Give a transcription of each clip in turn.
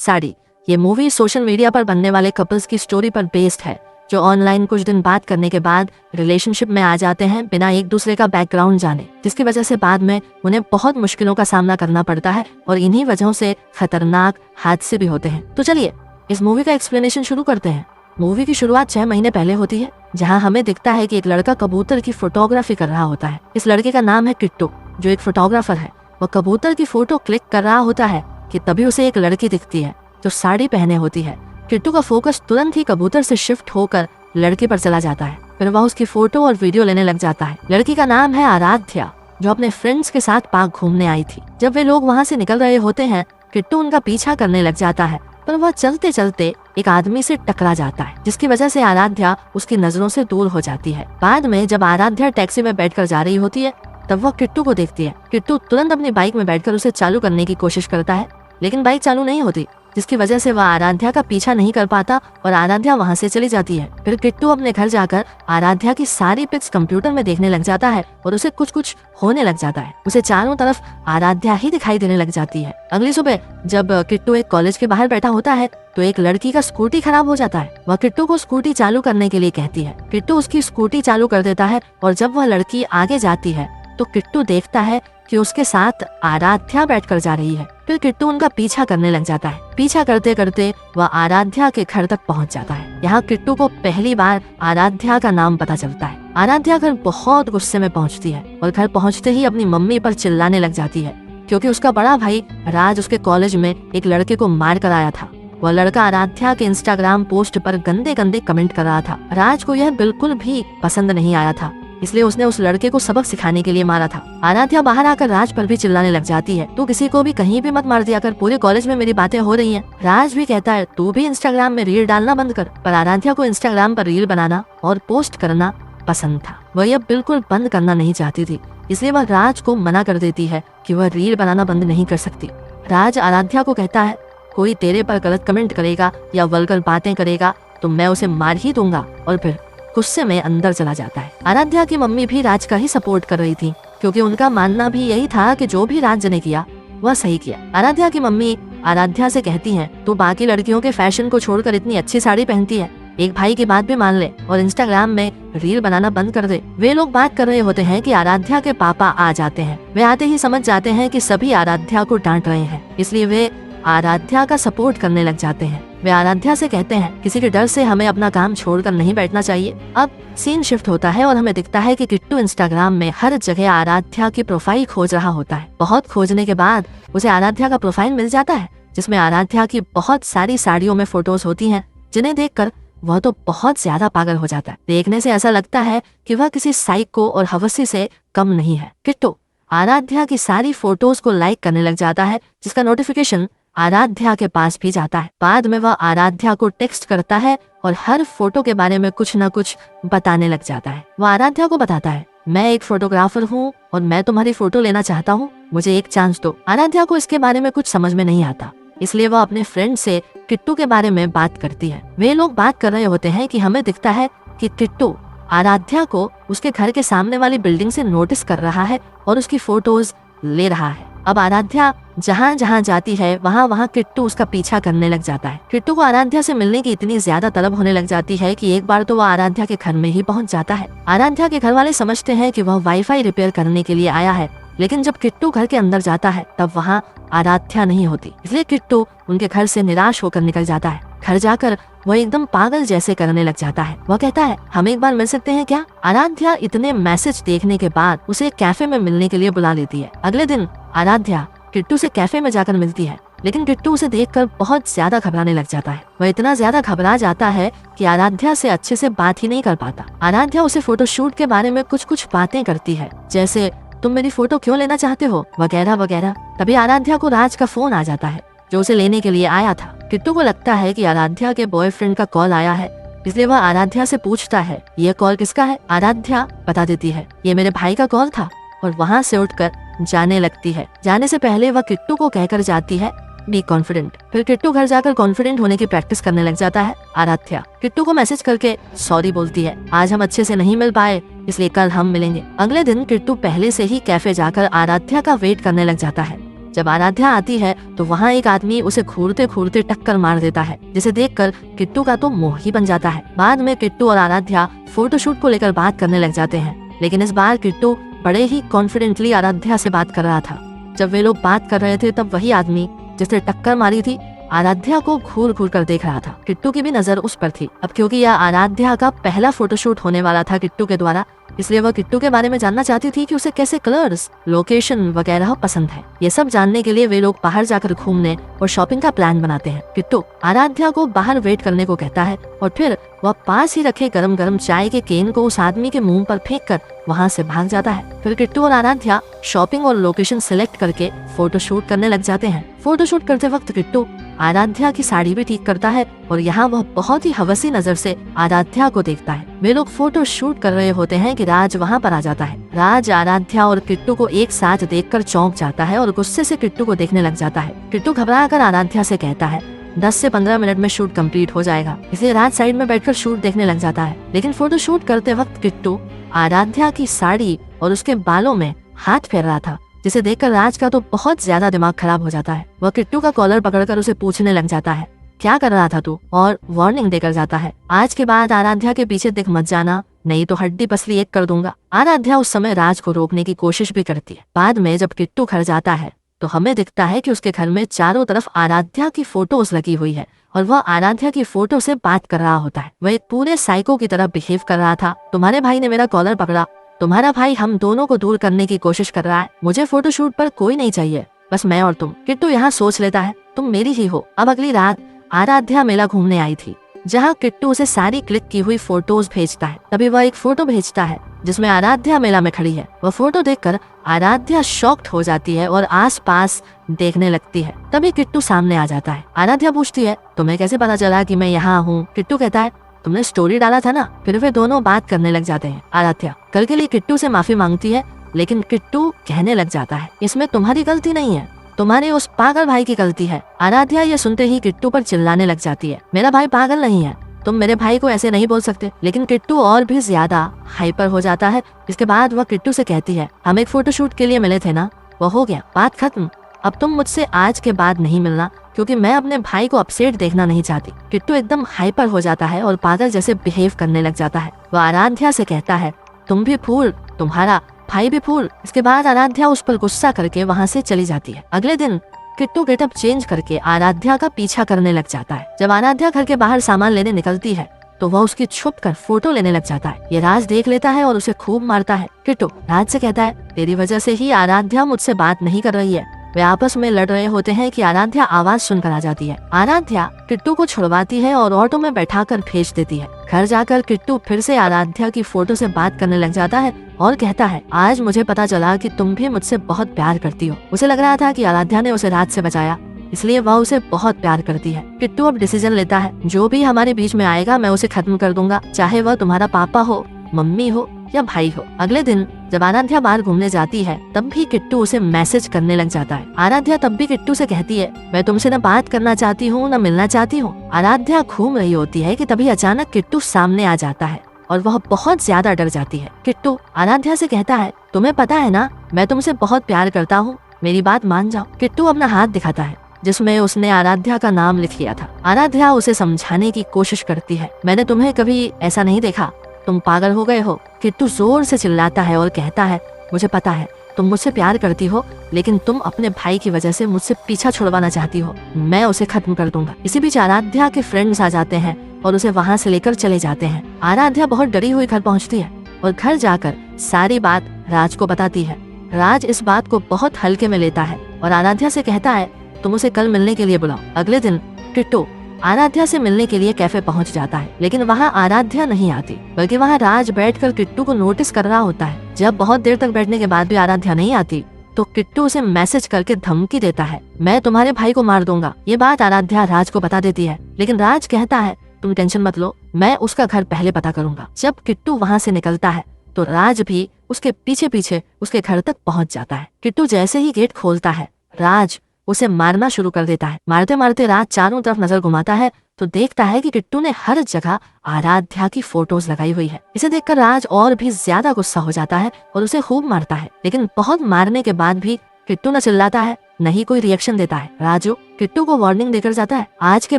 साड़ी। ये movie social media पर बनने वाले कपल्स की स्टोरी पर बेस्ड है जो ऑनलाइन कुछ दिन बात करने के बाद रिलेशनशिप में आ जाते हैं बिना एक दूसरे का बैकग्राउंड जाने, जिसकी वजह से बाद में उन्हें बहुत मुश्किलों का सामना करना पड़ता है और इन्हीं वजहों से खतरनाक हादसे भी होते हैं। तो चलिए इस मूवी का एक्सप्लेनेशन शुरू करते हैं। मूवी की शुरुआत 6 महीने पहले होती है, जहां हमें दिखता है कि एक लड़का कबूतर की फोटोग्राफी कर रहा होता है। इस लड़के का नाम है किट्टू, जो एक फोटोग्राफर है। वह कबूतर की फोटो क्लिक कर रहा होता है कि तभी उसे एक लड़की दिखती है जो साड़ी पहने होती है। किट्टू का फोकस तुरंत ही कबूतर से शिफ्ट होकर लड़की पर चला जाता है। फिर वह उसकी फोटो और वीडियो लेने लग जाता है। लड़की का नाम है आराध्या, जो अपने फ्रेंड्स के साथ पार्क घूमने आई थी। जब वे लोग वहाँ से निकल रहे होते हैं, किट्टू उनका पीछा करने लग जाता है, पर वह चलते चलते एक आदमी से टकरा जाता है, जिसकी वजह से आराध्या उसकी नजरों से दूर हो जाती है। बाद में जब आराध्या टैक्सी में बैठकर जा रही होती है, तब वह किट्टू को देखती है। किट्टू तुरंत अपनी बाइक में बैठकर उसे चालू करने की कोशिश करता है, लेकिन बाइक चालू नहीं होती, जिसकी वजह से वह आराध्या का पीछा नहीं कर पाता और आराध्या वहाँ से चली जाती है। फिर किट्टू अपने घर जाकर आराध्या की सारी पिक्स कंप्यूटर में देखने लग जाता है और उसे कुछ कुछ होने लग जाता है। उसे चारों तरफ आराध्या ही दिखाई देने लग जाती है। अगली सुबह जब किट्टू एक कॉलेज के बाहर बैठा होता है, तो एक लड़की का स्कूटी खराब हो जाता है। वह किट्टू को स्कूटी चालू करने के लिए कहती है। किट्टू उसकी स्कूटी चालू कर देता है और जब वह लड़की आगे जाती है, तो किट्टू देखता है कि उसके साथ आराध्या बैठकर जा रही है। फिर किट्टू उनका पीछा करने लग जाता है। पीछा करते करते वह आराध्या के घर तक पहुंच जाता है। यहाँ किट्टू को पहली बार आराध्या का नाम पता चलता है। आराध्या घर बहुत गुस्से में पहुंचती है और घर पहुंचते ही अपनी मम्मी पर चिल्लाने लग जाती है, क्योंकि उसका बड़ा भाई राज उसके कॉलेज में एक लड़के को मार कर आया था। वह लड़का आराध्या के इंस्टाग्राम पोस्ट पर गंदे गंदे कमेंट कर रहा था। राज को यह बिल्कुल भी पसंद नहीं आया था, इसलिए उसने उस लड़के को सबक सिखाने के लिए मारा था। आराध्या बाहर आकर राज पर भी चिल्लाने लग जाती है, तू किसी को भी कहीं भी मत मार दिया कर, पूरे कॉलेज में मेरी बातें हो रही हैं। राज भी कहता है, तू भी इंस्टाग्राम में रील डालना बंद कर। पर आराध्या को इंस्टाग्राम पर रील बनाना और पोस्ट करना पसंद था। वह यह बिल्कुल बंद करना नहीं चाहती थी, इसलिए वह राज को मना कर देती है कि वह रील बनाना बंद नहीं कर सकती। राज आराध्या को कहता है, कोई तेरे पर गलत कमेंट करेगा या वल्गर बातें करेगा तो मैं उसे मार ही दूंगा, और फिर गुस्से में अंदर चला जाता है। आराध्या की मम्मी भी राज का ही सपोर्ट कर रही थी, क्योंकि उनका मानना भी यही था कि जो भी राज ने किया वह सही किया। आराध्या की मम्मी आराध्या से कहती हैं, तू बाकी लड़कियों के फैशन को छोड़कर इतनी अच्छी साड़ी पहनती है, एक भाई की बात भी मान ले और इंस्टाग्राम में रील बनाना बंद कर दे। वे लोग बात कर रहे होते हैं कि आराध्या के पापा आ जाते हैं। वे आते ही समझ जाते हैं कि सभी आराध्या को डांट रहे हैं, इसलिए वे आराध्या का सपोर्ट करने लग जाते हैं। वे आराध्या से कहते हैं, किसी के डर से हमें अपना काम छोड़कर नहीं बैठना चाहिए। अब सीन शिफ्ट होता है और हमें दिखता है कि किट्टू इंस्टाग्राम में हर जगह आराध्या की प्रोफाइल खोज रहा होता है। बहुत खोजने के बाद उसे आराध्या का प्रोफाइल मिल जाता है, जिसमें आराध्या की बहुत सारी साड़ियों में फोटोज होती हैं, जिन्हें देखकर वह तो बहुत ज्यादा पागल हो जाता है। देखने से ऐसा लगता है कि वह किसी साइको और हवसी से कम नहीं है। किट्टू आराध्या की सारी फोटोज को लाइक करने लग जाता है, जिसका नोटिफिकेशन आराध्या के पास भी जाता है। बाद में वह आराध्या को टेक्स्ट करता है और हर फोटो के बारे में कुछ न कुछ बताने लग जाता है। वह आराध्या को बताता है, मैं एक फोटोग्राफर हूँ और मैं तुम्हारी फोटो लेना चाहता हूँ, मुझे एक चांस दो। आराध्या को इसके बारे में कुछ समझ में नहीं आता, इसलिए वह अपने फ्रेंड से किट्टू के बारे में बात करती है। वे लोग बात कर रहे होते हैं कि हमें दिखता है कि किट्टू आराध्या को उसके घर के सामने वाली बिल्डिंग से नोटिस कर रहा है और उसकी फोटोज ले रहा है। अब आराध्या जहाँ जहाँ जाती है वहाँ वहाँ किट्टू उसका पीछा करने लग जाता है। किट्टू को आराध्या से मिलने की इतनी ज्यादा तलब होने लग जाती है कि एक बार तो वह आराध्या के घर में ही पहुँच जाता है। आराध्या के घर वाले समझते हैं कि वह वाईफाई रिपेयर करने के लिए आया है, लेकिन जब किट्टू घर के अंदर जाता है तब वहाँ आराध्या नहीं होती, इसलिए किट्टू उनके घर से निराश होकर निकल जाता है। घर जाकर वह एकदम पागल जैसे करने लग जाता है। वह कहता है, हम एक बार मिल सकते हैं क्या? आराध्या इतने मैसेज देखने के बाद उसे कैफे में मिलने के लिए बुला लेती है। अगले दिन आराध्या किट्टू से कैफे में जाकर मिलती है, लेकिन किट्टू उसे देखकर बहुत ज्यादा घबराने लग जाता है। वह इतना ज्यादा घबरा जाता है कि आराध्या से अच्छे से बात ही नहीं कर पाता। आराध्या उसे फोटोशूट के बारे में कुछ कुछ बातें करती है, जैसे तुम मेरी फोटो क्यों लेना चाहते हो, वगैरह वगैरह। तभी आराध्या को राज का फोन आ जाता है, जो उसे लेने के लिए आया था। किट्टू को लगता है कि आराध्या के बॉयफ्रेंड का कॉल आया है, इसलिए वह आराध्या से पूछता है, ये कॉल किसका है? आराध्या बता देती है, ये मेरे भाई का कॉल था, और वहाँ से उठकर जाने लगती है। जाने से पहले वह किट्टू को कहकर जाती है, बी कॉन्फिडेंट। फिर किट्टू घर जाकर कॉन्फिडेंट होने की प्रैक्टिस करने लग जाता है। आराध्या किट्टू को मैसेज करके सॉरी बोलती है, आज हम अच्छे से नहीं मिल पाए, इसलिए कल हम मिलेंगे। अगले दिन किट्टू पहले से ही कैफे जाकर आराध्या का वेट करने लग जाता है। जब आराध्या आती है तो वहाँ एक आदमी उसे घूरते घूरते टक्कर मार देता है, जिसे देखकर किट्टू का तो मोह ही बन जाता है। बाद में किट्टू और आराध्या फोटोशूट को लेकर बात करने लग जाते हैं, लेकिन इस बार किट्टू बड़े ही कॉन्फिडेंटली आराध्या से बात कर रहा था। जब वे लोग बात कर रहे थे तब वही आदमी जिसने टक्कर मारी थी आराध्या को घूर घूर कर देख रहा था। किट्टू की भी नजर उस पर थी। अब क्योंकि यह आराध्या का पहला फोटोशूट होने वाला था किट्टू के द्वारा, इसलिए वह किट्टू के बारे में जानना चाहती थी कि उसे कैसे कलर्स, लोकेशन वगैरह पसंद है। ये सब जानने के लिए वे लोग बाहर जाकर घूमने और शॉपिंग का प्लान बनाते हैं। किट्टू आराध्या को बाहर वेट करने को कहता है और फिर वह पास ही रखे गरम गरम चाय के केन को उस आदमी के मुंह पर फेंक कर वहाँ से भाग जाता है। फिर किट्टू और आराध्या शॉपिंग और लोकेशन सिलेक्ट करके फोटोशूट करने लग जाते हैं। फोटोशूट करते वक्त किट्टू आराध्या की साड़ी भी ठीक करता है और यहाँ वह बहुत ही हवसी नजर से आराध्या को देखता है। वे लोग फोटो शूट कर रहे होते हैं कि राज वहाँ पर आ जाता है। राज आराध्या और किट्टू को एक साथ देखकर चौंक जाता है और गुस्से से किट्टू को देखने लग जाता है। किट्टू घबराकर आराध्या से कहता है 10 से 15 मिनट में शूट कंप्लीट हो जाएगा, इसलिए राज साइड में बैठकर शूट देखने लग जाता है। लेकिन फोटो शूट करते वक्त किट्टू आराध्या की साड़ी और उसके बालों में हाथ फेर रहा था, जिसे देखकर राज का तो बहुत ज्यादा दिमाग खराब हो जाता है। वह किट्टू का कॉलर पकड़कर उसे पूछने लग जाता है क्या कर रहा था तू, और वार्निंग देकर जाता है आज के बाद आराध्या के पीछे दिख मत जाना, नहीं तो हड्डी पसली एक कर दूंगा। आराध्या उस समय राज को रोकने की कोशिश भी करती है। बाद में जब किट्टू घर जाता है तो हमें दिखता है कि उसके घर में चारों तरफ आराध्या की फोटोज लगी हुई है और वह आराध्या की फोटो से बात कर रहा होता है। वह एक पूरे साइको की तरह बिहेव कर रहा था। तुम्हारे भाई ने मेरा कॉलर पकड़ा, तुम्हारा भाई हम दोनों को दूर करने की कोशिश कर रहा है, मुझे फोटोशूट पर कोई नहीं चाहिए, बस मैं और तुम। किट्टू यहाँ सोच लेता है तुम मेरी ही हो। अब अगली रात आराध्या मेला घूमने आई थी, जहाँ किट्टू उसे सारी क्लिक की हुई फोटोज भेजता है। तभी वह एक फोटो भेजता है जिसमें आराध्या मेला में खड़ी है। वह फोटो देखकर आराध्या शॉक्ड हो जाती है और आसपास देखने लगती है। तभी किट्टू सामने आ जाता है। आराध्या पूछती है तुम्हें कैसे पता चला कि मैं यहाँ हूँ? किट्टू कहता है तुमने स्टोरी डाला था ना। फिर वे दोनों बात करने लग जाते हैं। आराध्या कल के लिए किट्टू से माफी मांगती है, लेकिन किट्टू कहने लग जाता है इसमें तुम्हारी गलती नहीं है, तुम्हारे उस पागल भाई की गलती है। आराध्या ये सुनते ही किट्टू पर चिल्लाने लग जाती है मेरा भाई पागल नहीं है, तुम मेरे भाई को ऐसे नहीं बोल सकते। लेकिन किट्टू और भी ज्यादा हाइपर हो जाता है। इसके बाद वह किट्टू से कहती है हम एक फोटोशूट के लिए मिले थे ना, वो हो गया, बात खत्म। अब तुम मुझसे आज के बाद नहीं मिलना, क्योंकि मैं अपने भाई को अपसेट देखना नहीं चाहती। किट्टू एकदम हाइपर हो जाता है और पागल जैसे बिहेव करने लग जाता है। वह आराध्या से कहता है तुम भी फूल, तुम्हारा भाई भी फूल। इसके बाद आराध्या उस पर गुस्सा करके वहाँ से चली जाती है। अगले दिन किट्टू गेटअप चेंज करके आराध्या का पीछा करने लग जाता है। जब आराध्या घर के बाहर सामान लेने निकलती है तो वह उसकी छुप कर फोटो लेने लग जाता है। ये राज देख लेता है और उसे खूब मारता है। किट्टू राज से कहता है तेरी वजह से ही आराध्या मुझसे बात नहीं कर रही है। वे आपस में लड़ रहे होते हैं कि आराध्या आवाज सुनकर आ जाती है। आराध्या किट्टू को छुड़वाती है और ऑटो में बैठाकर भेज देती है। घर जाकर किट्टू फिर से आराध्या की फोटो से बात करने लग जाता है और कहता है आज मुझे पता चला कि तुम भी मुझसे बहुत प्यार करती हो। उसे लग रहा था कि आराध्या ने उसे राज से बचाया, इसलिए वह उसे बहुत प्यार करती है। किट्टू अब डिसीजन लेता है जो भी हमारे बीच में आएगा मैं उसे खत्म कर दूंगा, चाहे वह तुम्हारा पापा हो, मम्मी हो या भाई हो। अगले दिन जब आराध्या बाहर घूमने जाती है तब भी किट्टू उसे मैसेज करने लग जाता है। आराध्या तब भी किट्टू से कहती है मैं तुमसे न बात करना चाहती हूँ न मिलना चाहती हूँ। आराध्या घूम रही होती है कि तभी अचानक किट्टू सामने आ जाता है और वह बहुत ज्यादा डर जाती है। किट्टू आराध्या से कहता है तुम्हें पता है ना मैं तुमसे बहुत प्यार करता हूँ, मेरी बात मान जाओ। किट्टू अपना हाथ दिखाता है जिसमें उसने आराध्या का नाम लिख लिया था। आराध्या उसे समझाने की कोशिश करती है मैंने तुम्हें कभी ऐसा नहीं देखा, तुम पागल हो गए हो। किट्टू जोर से चिल्लाता है और कहता है मुझे पता है तुम मुझसे प्यार करती हो, लेकिन तुम अपने भाई की वजह से मुझसे पीछा छुड़वाना चाहती हो, मैं उसे खत्म कर दूंगा। इसी बीच आराध्या के फ्रेंड्स आ जाते हैं और उसे वहाँ से लेकर चले जाते हैं। आराध्या बहुत डरी हुई घर पहुँचती है और घर जाकर सारी बात राज को बताती है। राज इस बात को बहुत हल्के में लेता है और आराध्या से कहता है तुम उसे कल मिलने के लिए बुलाओ। अगले दिन किट्टू आराध्या से मिलने के लिए कैफे पहुंच जाता है, लेकिन वहां आराध्या नहीं आती, बल्कि वहां राज बैठकर किट्टू को नोटिस कर रहा होता है। जब बहुत देर तक बैठने के बाद भी आराध्या नहीं आती तो किट्टू उसे मैसेज करके धमकी देता है मैं तुम्हारे भाई को मार दूंगा। ये बात आराध्या राज को बता देती है, लेकिन राज कहता है तुम टेंशन मत लो, मैं उसका घर पहले पता करूंगा। जब किट्टू वहाँ से निकलता है तो राज भी उसके पीछे पीछे उसके घर तक पहुँच जाता है। किट्टू जैसे ही गेट खोलता है राज उसे मारना शुरू कर देता है। मारते मारते राज चारों तरफ नजर घुमाता है तो देखता है कि किट्टू ने हर जगह आराध्या की फोटोज लगाई हुई है। इसे देखकर राज और भी ज्यादा गुस्सा हो जाता है और उसे खूब मारता है, लेकिन बहुत मारने के बाद भी किट्टू न चिल्लाता है नहीं कोई रिएक्शन देता है। राजू किट्टू को वार्निंग देकर जाता है, आज के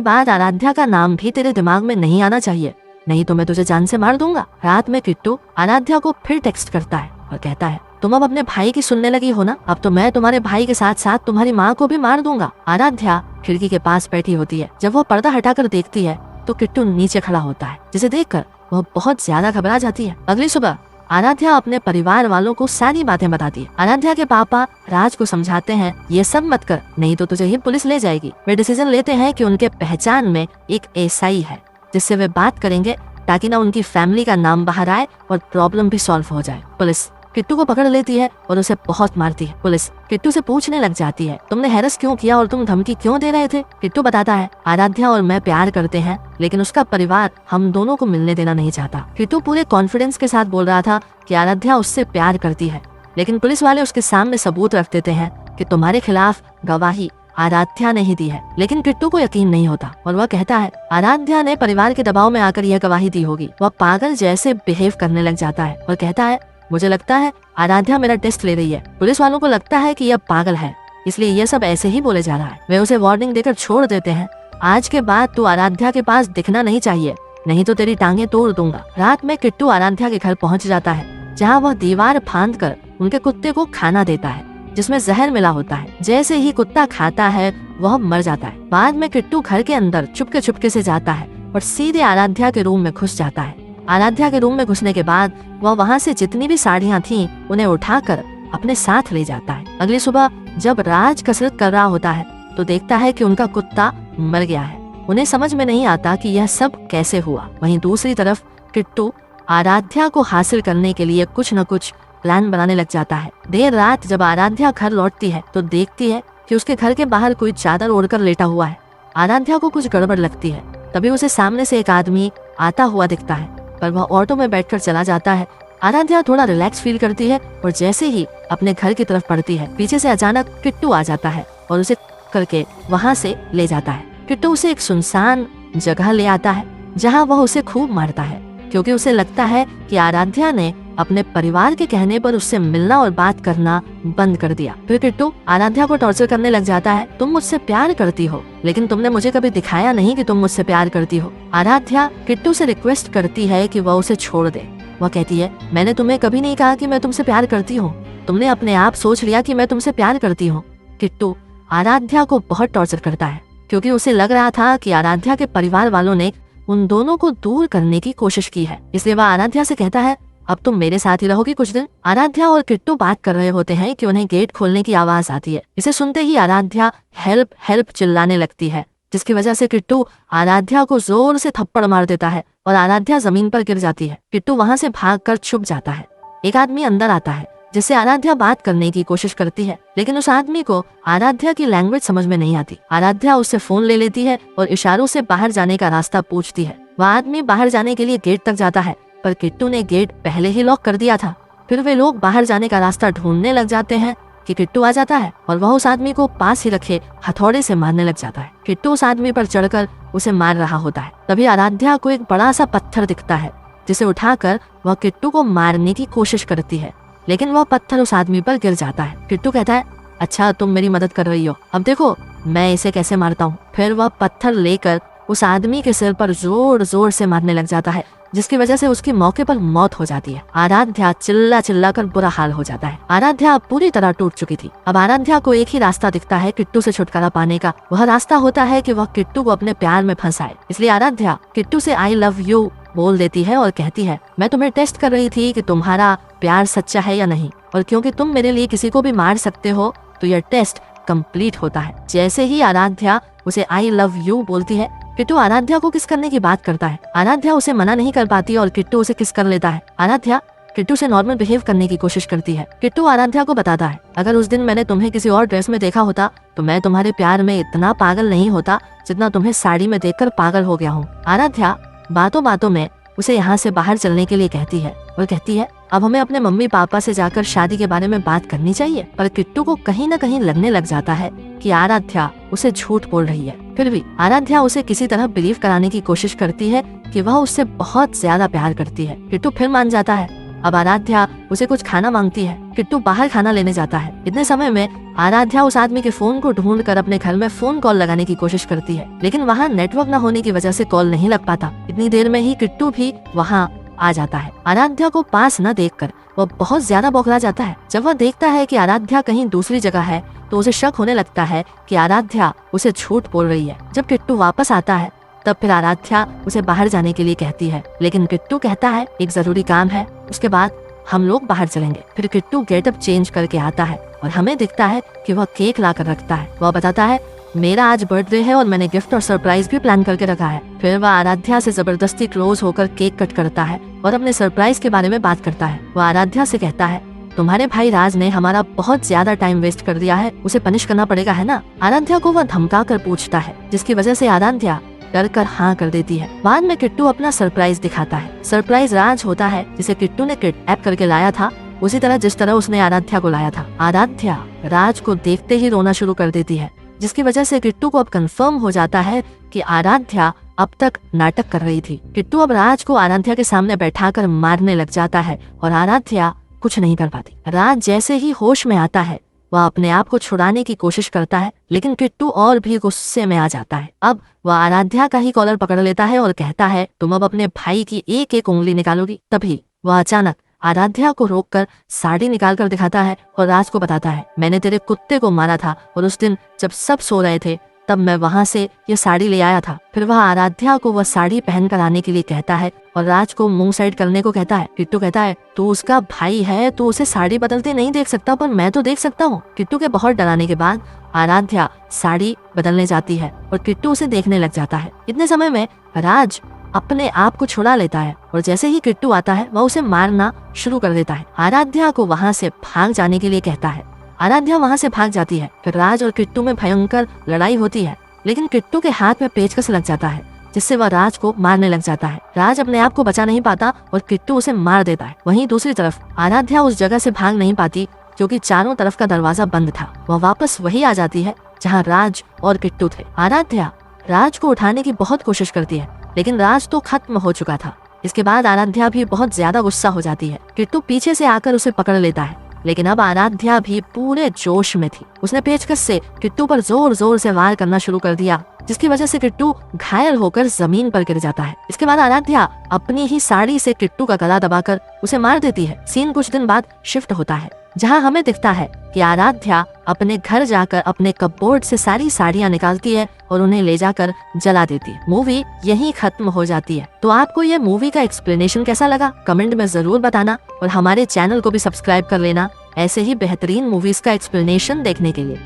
बाद आराध्या का नाम भी तेरे दिमाग में नहीं आना चाहिए, नहीं तो मैं तुझे जान से मार दूंगा। रात में किट्टू आराध्या को फिर टेक्स्ट करता है और कहता है, तुम अब अपने भाई की सुनने लगी हो ना, अब तो मैं तुम्हारे भाई के साथ साथ तुम्हारी माँ को भी मार दूंगा। आराध्या खिड़की के पास बैठी होती है। जब वो पर्दा हटाकर देखती है तो किट्टू नीचे खड़ा होता है, जिसे देखकर वह बहुत ज्यादा घबरा जाती है। अगली सुबह आराध्या अपने परिवार वालों को सारी बातें बताती है। आराध्या के पापा राज को समझाते हैं, ये सब मत कर, नहीं तो तुझे ही पुलिस ले जाएगी। वे डिसीजन लेते हैं कि उनके पहचान में एक एसआई है जिससे वे बात करेंगे, ताकि ना उनकी फैमिली का नाम बाहर आए और प्रॉब्लम भी सॉल्व हो जाए। पुलिस किट्टू को पकड़ लेती है और उसे बहुत मारती है। पुलिस किट्टू से पूछने लग जाती है, तुमने हैरस क्यों किया और तुम धमकी क्यों दे रहे थे? किट्टू बताता है, आराध्या और मैं प्यार करते हैं, लेकिन उसका परिवार हम दोनों को मिलने देना नहीं चाहता। किट्टू पूरे कॉन्फिडेंस के साथ बोल रहा था कि आराध्या उससे प्यार करती है, लेकिन पुलिस वाले उसके सामने सबूत रख देते हैं कि तुम्हारे खिलाफ गवाही आराध्या ने ही दी है। लेकिन किट्टू को यकीन नहीं होता और वह कहता है, आराध्या ने परिवार के दबाव में आकर यह गवाही दी होगी। वह पागल जैसे बिहेव करने लग जाता है और कहता है, मुझे लगता है आराध्या मेरा टेस्ट ले रही है। पुलिस वालों को लगता है कि यह पागल है, इसलिए यह सब ऐसे ही बोले जा रहा है। वे उसे वार्निंग देकर छोड़ देते हैं, आज के बाद तू आराध्या के पास दिखना नहीं चाहिए, नहीं तो तेरी टांगे तोड़ दूंगा। रात में किट्टू आराध्या के घर पहुंच जाता है, जहां वह दीवार फांदकर उनके कुत्ते को खाना देता है, जिसमें जहर मिला होता है। जैसे ही कुत्ता खाता है वह मर जाता है। बाद में किट्टू घर के अंदर चुपके चुपके से जाता है और सीधे आराध्या के रूम में घुस जाता है। आराध्या के रूम में घुसने के बाद वह वहाँ से जितनी भी साड़ियाँ थीं उन्हें उठाकर अपने साथ ले जाता है। अगली सुबह जब राज कसरत कर रहा होता है तो देखता है कि उनका कुत्ता मर गया है। उन्हें समझ में नहीं आता कि यह सब कैसे हुआ। वहीं दूसरी तरफ किट्टू आराध्या को हासिल करने के लिए कुछ न कुछ प्लान बनाने लग जाता है। देर रात जब आराध्या घर लौटती है तो देखती है कि उसके घर के बाहर कोई चादर ओढ़कर लेटा हुआ है। आराध्या को कुछ गड़बड़ लगती है। तभी उसे सामने से एक आदमी आता हुआ दिखता है, पर वह ऑटो में बैठकर चला जाता है। आराध्या थोड़ा रिलैक्स फील करती है और जैसे ही अपने घर की तरफ बढ़ती है, पीछे से अचानक किट्टू आ जाता है और उसे करके वहाँ से ले जाता है। किट्टू उसे एक सुनसान जगह ले आता है, जहाँ वह उसे खूब मारता है, क्योंकि उसे लगता है कि आराध्या ने अपने परिवार के कहने पर उससे मिलना और बात करना बंद कर दिया। फिर किट्टू आराध्या को टॉर्चर करने लग जाता है, तुम मुझसे प्यार करती हो, लेकिन तुमने मुझे कभी दिखाया नहीं कि तुम मुझसे प्यार करती हो। आराध्या किट्टू से रिक्वेस्ट करती है कि वह उसे छोड़ दे। वह कहती है, मैंने तुम्हें कभी नहीं कहा कि मैं तुमसे प्यार करती हूँ, तुमने अपने आप सोच लिया कि मैं तुमसे प्यार करती हूँ। किट्टू आराध्या को बहुत टॉर्चर करता है, क्योंकि उसे लग रहा था कि आराध्या के परिवार वालों ने उन दोनों को दूर करने की कोशिश की है। इसलिए वह आराध्या से कहता है, अब तुम मेरे साथ ही रहोगी कुछ दिन। आराध्या और किट्टू बात कर रहे होते हैं कि उन्हें गेट खोलने की आवाज आती है। इसे सुनते ही आराध्या हेल्प हेल्प चिल्लाने लगती है, जिसकी वजह से किट्टू आराध्या को जोर से थप्पड़ मार देता है और आराध्या जमीन पर गिर जाती है। किट्टू वहाँ से भागकर छुप जाता है। एक आदमी अंदर आता है, जिससे आराध्या बात करने की कोशिश करती है, लेकिन उस आदमी को आराध्या की लैंग्वेज समझ में नहीं आती। आराध्या उससे फोन ले लेती है और इशारों से बाहर जाने का रास्ता पूछती है। वह आदमी बाहर जाने के लिए गेट तक जाता है, पर किट्टू ने गेट पहले ही लॉक कर दिया था। फिर वे लोग बाहर जाने का रास्ता ढूंढने लग जाते हैं कि किट्टू आ जाता है और वह उस आदमी को पास ही रखे हथौड़े से मारने लग जाता है। किट्टू उस आदमी पर चढ़कर उसे मार रहा होता है। तभी आराध्या को एक बड़ा सा पत्थर दिखता है, जिसे उठाकर वह किट्टू को मारने की कोशिश करती है, लेकिन वह पत्थर उस आदमी पर गिर जाता है। किट्टू कहता है, अच्छा तुम मेरी मदद कर रही हो, अब देखो मैं इसे कैसे मारता हूँ। फिर वह पत्थर लेकर उस आदमी के सिर पर जोर जोर से मारने लग जाता है, जिसकी वजह से उसकी मौके पर मौत हो जाती है। आराध्या चिल्ला चिल्ला कर बुरा हाल हो जाता है। आराध्या अब पूरी तरह टूट चुकी थी। अब आराध्या को एक ही रास्ता दिखता है किट्टू से छुटकारा पाने का। वह रास्ता होता है कि वह किट्टू को अपने प्यार में फंसाए। इसलिए आराध्या किट्टू से आई लव यू बोल देती है और कहती है, मैं तुम्हें टेस्ट कर रही थी कि तुम्हारा प्यार सच्चा है या नहीं, और क्योंकि तुम मेरे लिए किसी को भी मार सकते हो तो यह टेस्ट कंप्लीट होता है। जैसे ही आराध्या उसे आई लव यू बोलती है, किट्टू आराध्या को किस करने की बात करता है। आराध्या उसे मना नहीं कर पाती और किट्टू उसे किस कर लेता है। आराध्या किट्टू से नॉर्मल बिहेव करने की कोशिश करती है। किट्टू आराध्या को बताता है, अगर उस दिन मैंने तुम्हें किसी और ड्रेस में देखा होता तो मैं तुम्हारे प्यार में इतना पागल नहीं होता जितना तुम्हें साड़ी में देखकर पागल हो गया हूँ। आराध्या बातों बातों में उसे यहाँ से बाहर चलने के लिए कहती है और कहती है, अब हमें अपने मम्मी पापा से जाकर शादी के बारे में बात करनी चाहिए। पर किट्टू को कहीं न कहीं लगने लग जाता है कि आराध्या उसे झूठ बोल रही है। फिर भी आराध्या उसे किसी तरह बिलीव कराने की कोशिश करती है कि वह उससे बहुत ज्यादा प्यार करती है। किट्टू फिर मान जाता है। अब आराध्या उसे कुछ खाना मांगती है। किट्टू बाहर खाना लेने जाता है। इतने समय में आराध्या उस आदमी के फोन को ढूंढ कर अपने घर में फोन कॉल लगाने की कोशिश करती है, लेकिन वहाँ नेटवर्क न होने की वजह से कॉल नहीं लग पाता। इतनी देर में ही किट्टू भी वहाँ आ जाता है। आराध्या को पास न देखकर वह बहुत ज्यादा बौखला जाता है। जब वह देखता है कि आराध्या कहीं दूसरी जगह है तो उसे शक होने लगता है कि आराध्या उसे झूठ बोल रही है। जब किट्टू वापस आता है तब फिर आराध्या उसे बाहर जाने के लिए कहती है, लेकिन किट्टू कहता है एक जरूरी काम है, उसके बाद हम लोग बाहर चलेंगे। फिर किट्टू गेटअप चेंज करके आता है और हमें दिखता है कि वह केक ला कर रखता है। वह बताता है मेरा आज बर्थडे है और मैंने गिफ्ट और सरप्राइज भी प्लान करके रखा है। फिर वह आराध्या से जबरदस्ती क्लोज होकर केक कट करता है और अपने सरप्राइज के बारे में बात करता है। वह आराध्या से कहता है तुम्हारे भाई राज ने हमारा बहुत ज्यादा टाइम वेस्ट कर दिया है, उसे पनिश करना पड़ेगा है ना। आराध्या को वह धमका कर पूछता है, जिसकी वजह से आराध्या डर कर हाँ कर देती है। बाद में किट्टू अपना सरप्राइज दिखाता है। सरप्राइज राज होता है जिसे किट्टू ने किडनैप करके लाया था, उसी तरह जिस तरह उसने आराध्या को लाया था। आराध्या राज को देखते ही रोना शुरू कर देती है, जिसकी वजह से किट्टू को अब कंफर्म हो जाता है कि आराध्या अब तक नाटक कर रही थी। किट्टू अब राज को आराध्या के सामने बैठाकर मारने लग जाता है और आराध्या कुछ नहीं कर पाती। राज जैसे ही होश में आता है वह अपने आप को छुड़ाने की कोशिश करता है, लेकिन किट्टू और भी गुस्से में आ जाता है। अब वह आराध्या का ही कॉलर पकड़ लेता है और कहता है तुम अब अपने भाई की एक एक उंगली निकालोगी। तभी वह अचानक आराध्या को रोककर साड़ी निकाल कर दिखाता है और राज को बताता है मैंने तेरे कुत्ते को मारा था और उस दिन जब सब सो रहे थे तब मैं वहाँ से ये साड़ी ले आया था। फिर वह आराध्या को वह साड़ी पहन कर आने के लिए कहता है और राज को मुंह साइड करने को कहता है। किट्टू कहता है तू उसका भाई है तो उसे साड़ी बदलते नहीं देख सकता, पर मैं तो देख सकता हूँ। किट्टू के बहुत डराने के बाद आराध्या साड़ी बदलने जाती है और किट्टू उसे देखने लग जाता है। इतने समय में राज अपने आप को छुड़ा लेता है और जैसे ही किट्टू आता है वह उसे मारना शुरू कर देता है। आराध्या को वहाँ से भाग जाने के लिए कहता है। आराध्या वहाँ से भाग जाती है। फिर राज और किट्टू में भयंकर लड़ाई होती है, लेकिन किट्टू के हाथ में पेचकस लग जाता है, जिससे वह राज को मारने लग जाता है। राज अपने आप को बचा नहीं पाता और किट्टू उसे मार देता है। वहीं दूसरी तरफ आराध्या उस जगह से भाग नहीं पाती क्योंकि चारों तरफ का दरवाजा बंद था। वह वापस वही आ जाती है जहाँ राज और किट्टू थे। आराध्या राज को उठाने की बहुत कोशिश करती है, लेकिन राज तो खत्म हो चुका था। इसके बाद आराध्या भी बहुत ज्यादा गुस्सा हो जाती है। किट्टू पीछे से आकर उसे पकड़ लेता है, लेकिन अब आराध्या भी पूरे जोश में थी। उसने पेचकस से किट्टू पर जोर जोर से वार करना शुरू कर दिया, जिसकी वजह से किट्टू घायल होकर जमीन पर गिर जाता है। इसके बाद आराध्या अपनी ही साड़ी से किट्टू का गला दबाकर उसे मार देती है। सीन कुछ दिन बाद शिफ्ट होता है, जहां हमें दिखता है कि आराध्या अपने घर जाकर अपने कपबोर्ड से सारी साड़ियां निकालती है और उन्हें ले जाकर जला देती है। मूवी यहीं खत्म हो जाती है। तो आपको ये मूवी का एक्सप्लेनेशन कैसा लगा कमेंट में जरूर बताना और हमारे चैनल को भी सब्सक्राइब कर लेना ऐसे ही बेहतरीन मूवीज का एक्सप्लेनेशन देखने के लिए।